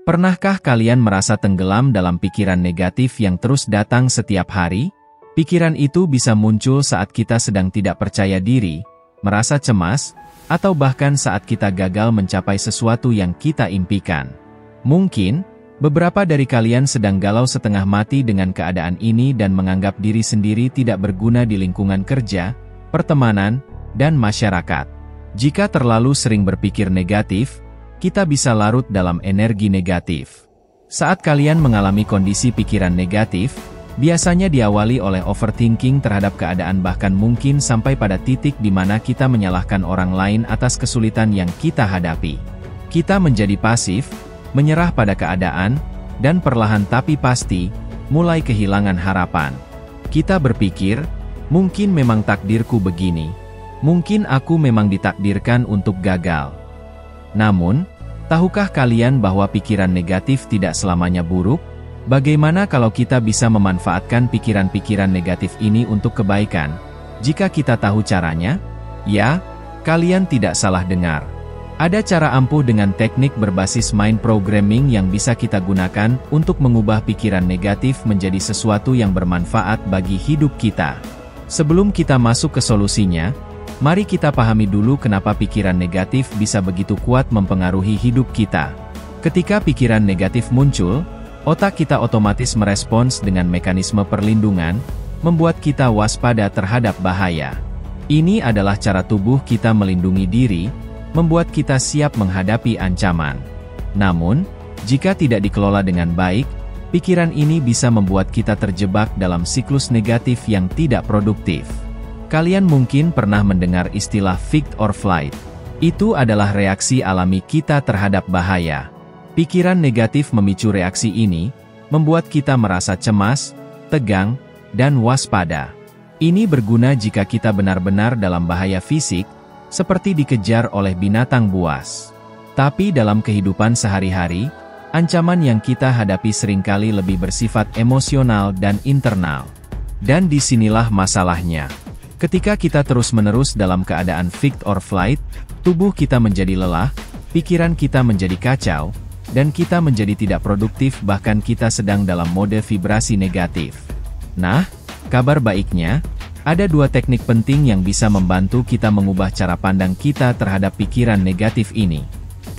Pernahkah kalian merasa tenggelam dalam pikiran negatif yang terus datang setiap hari? Pikiran itu bisa muncul saat kita sedang tidak percaya diri, merasa cemas, atau bahkan saat kita gagal mencapai sesuatu yang kita impikan. Mungkin, beberapa dari kalian sedang galau setengah mati dengan keadaan ini dan menganggap diri sendiri tidak berguna di lingkungan kerja, pertemanan, dan masyarakat. Jika terlalu sering berpikir negatif, kita bisa larut dalam energi negatif. Saat kalian mengalami kondisi pikiran negatif, biasanya diawali oleh overthinking terhadap keadaan bahkan mungkin sampai pada titik di mana kita menyalahkan orang lain atas kesulitan yang kita hadapi. Kita menjadi pasif, menyerah pada keadaan, dan perlahan tapi pasti, mulai kehilangan harapan. Kita berpikir, mungkin memang takdirku begini. Mungkin aku memang ditakdirkan untuk gagal. Namun, tahukah kalian bahwa pikiran negatif tidak selamanya buruk? Bagaimana kalau kita bisa memanfaatkan pikiran-pikiran negatif ini untuk kebaikan? Jika kita tahu caranya? Ya, kalian tidak salah dengar. Ada cara ampuh dengan teknik berbasis mind programming yang bisa kita gunakan untuk mengubah pikiran negatif menjadi sesuatu yang bermanfaat bagi hidup kita. Sebelum kita masuk ke solusinya, mari kita pahami dulu kenapa pikiran negatif bisa begitu kuat mempengaruhi hidup kita. Ketika pikiran negatif muncul, otak kita otomatis merespons dengan mekanisme perlindungan, membuat kita waspada terhadap bahaya. Ini adalah cara tubuh kita melindungi diri, membuat kita siap menghadapi ancaman. Namun, jika tidak dikelola dengan baik, pikiran ini bisa membuat kita terjebak dalam siklus negatif yang tidak produktif. Kalian mungkin pernah mendengar istilah fight or flight. Itu adalah reaksi alami kita terhadap bahaya. Pikiran negatif memicu reaksi ini, membuat kita merasa cemas, tegang, dan waspada. Ini berguna jika kita benar-benar dalam bahaya fisik, seperti dikejar oleh binatang buas. Tapi dalam kehidupan sehari-hari, ancaman yang kita hadapi seringkali lebih bersifat emosional dan internal. Dan disinilah masalahnya. Ketika kita terus-menerus dalam keadaan fight or flight, tubuh kita menjadi lelah, pikiran kita menjadi kacau, dan kita menjadi tidak produktif bahkan kita sedang dalam mode vibrasi negatif. Nah, kabar baiknya, ada dua teknik penting yang bisa membantu kita mengubah cara pandang kita terhadap pikiran negatif ini.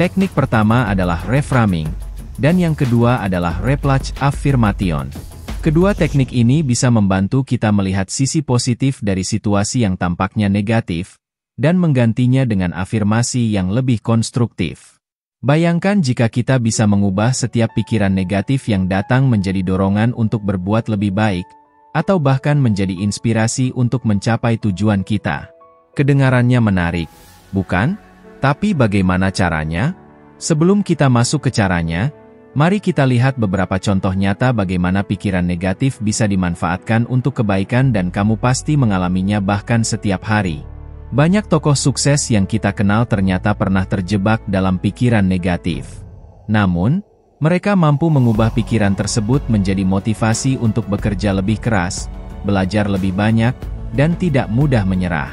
Teknik pertama adalah reframing, dan yang kedua adalah replach affirmation. Kedua teknik ini bisa membantu kita melihat sisi positif dari situasi yang tampaknya negatif, dan menggantinya dengan afirmasi yang lebih konstruktif. Bayangkan jika kita bisa mengubah setiap pikiran negatif yang datang menjadi dorongan untuk berbuat lebih baik, atau bahkan menjadi inspirasi untuk mencapai tujuan kita. Kedengarannya menarik, bukan? Tapi bagaimana caranya? Sebelum kita masuk ke caranya, mari kita lihat beberapa contoh nyata bagaimana pikiran negatif bisa dimanfaatkan untuk kebaikan dan kamu pasti mengalaminya bahkan setiap hari. Banyak tokoh sukses yang kita kenal ternyata pernah terjebak dalam pikiran negatif. Namun, mereka mampu mengubah pikiran tersebut menjadi motivasi untuk bekerja lebih keras, belajar lebih banyak, dan tidak mudah menyerah.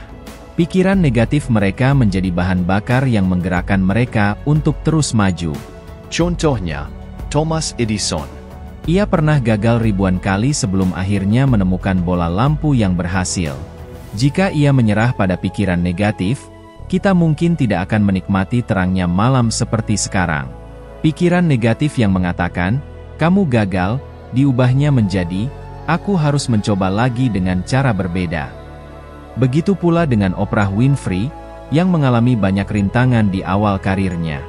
Pikiran negatif mereka menjadi bahan bakar yang menggerakkan mereka untuk terus maju. Contohnya, Thomas Edison. Ia pernah gagal ribuan kali sebelum akhirnya menemukan bola lampu yang berhasil. Jika ia menyerah pada pikiran negatif, kita mungkin tidak akan menikmati terangnya malam seperti sekarang. Pikiran negatif yang mengatakan, "Kamu gagal," diubahnya menjadi, "Aku harus mencoba lagi dengan cara berbeda." Begitu pula dengan Oprah Winfrey, yang mengalami banyak rintangan di awal karirnya.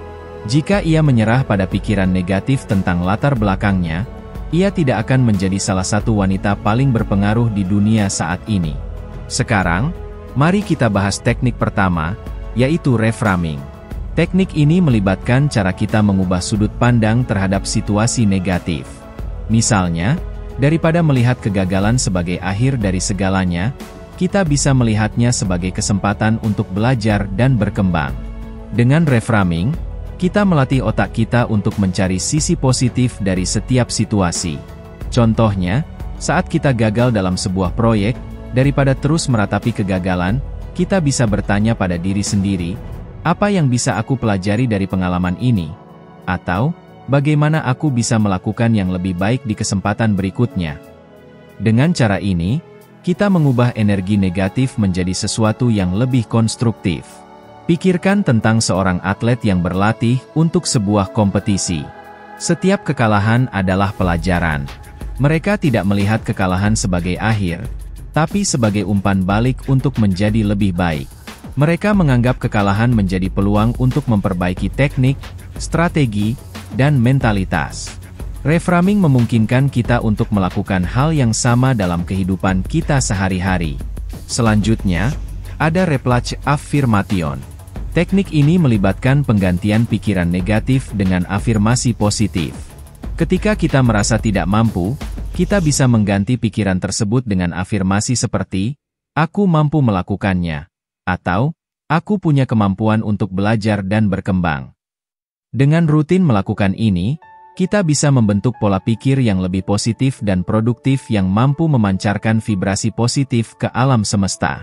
Jika ia menyerah pada pikiran negatif tentang latar belakangnya, ia tidak akan menjadi salah satu wanita paling berpengaruh di dunia saat ini. Sekarang, mari kita bahas teknik pertama, yaitu reframing. Teknik ini melibatkan cara kita mengubah sudut pandang terhadap situasi negatif. Misalnya, daripada melihat kegagalan sebagai akhir dari segalanya, kita bisa melihatnya sebagai kesempatan untuk belajar dan berkembang. Dengan reframing, kita melatih otak kita untuk mencari sisi positif dari setiap situasi. Contohnya, saat kita gagal dalam sebuah proyek, daripada terus meratapi kegagalan, kita bisa bertanya pada diri sendiri, apa yang bisa aku pelajari dari pengalaman ini? Atau, bagaimana aku bisa melakukan yang lebih baik di kesempatan berikutnya. Dengan cara ini, kita mengubah energi negatif menjadi sesuatu yang lebih konstruktif. Pikirkan tentang seorang atlet yang berlatih untuk sebuah kompetisi. Setiap kekalahan adalah pelajaran. Mereka tidak melihat kekalahan sebagai akhir, tapi sebagai umpan balik untuk menjadi lebih baik. Mereka menganggap kekalahan menjadi peluang untuk memperbaiki teknik, strategi, dan mentalitas. Reframing memungkinkan kita untuk melakukan hal yang sama dalam kehidupan kita sehari-hari. Selanjutnya, ada Replace Affirmation. Teknik ini melibatkan penggantian pikiran negatif dengan afirmasi positif. Ketika kita merasa tidak mampu, kita bisa mengganti pikiran tersebut dengan afirmasi seperti, "Aku mampu melakukannya," atau "Aku punya kemampuan untuk belajar dan berkembang." Dengan rutin melakukan ini, kita bisa membentuk pola pikir yang lebih positif dan produktif yang mampu memancarkan vibrasi positif ke alam semesta.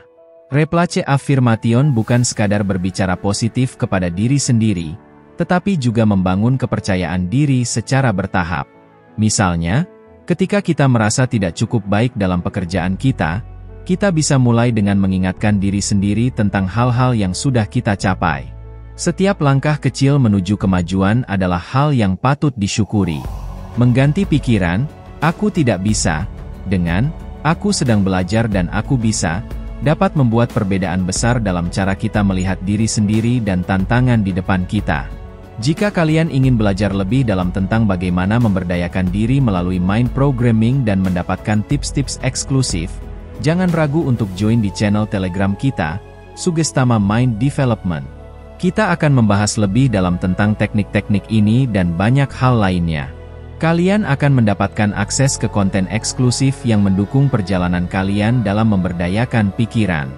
Replace Affirmation bukan sekadar berbicara positif kepada diri sendiri, tetapi juga membangun kepercayaan diri secara bertahap. Misalnya, ketika kita merasa tidak cukup baik dalam pekerjaan kita bisa mulai dengan mengingatkan diri sendiri tentang hal-hal yang sudah kita capai. Setiap langkah kecil menuju kemajuan adalah hal yang patut disyukuri. Mengganti pikiran, "Aku tidak bisa," dengan "Aku sedang belajar dan aku bisa," dapat membuat perbedaan besar dalam cara kita melihat diri sendiri dan tantangan di depan kita. Jika kalian ingin belajar lebih dalam tentang bagaimana memberdayakan diri melalui mind programming dan mendapatkan tips-tips eksklusif, jangan ragu untuk join di channel Telegram kita, Sugestama Mind Development. Kita akan membahas lebih dalam tentang teknik-teknik ini dan banyak hal lainnya. Kalian akan mendapatkan akses ke konten eksklusif yang mendukung perjalanan kalian dalam memberdayakan pikiran.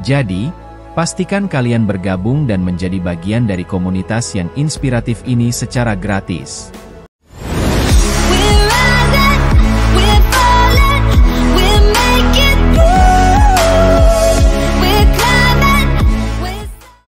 Jadi, pastikan kalian bergabung dan menjadi bagian dari komunitas yang inspiratif ini secara gratis.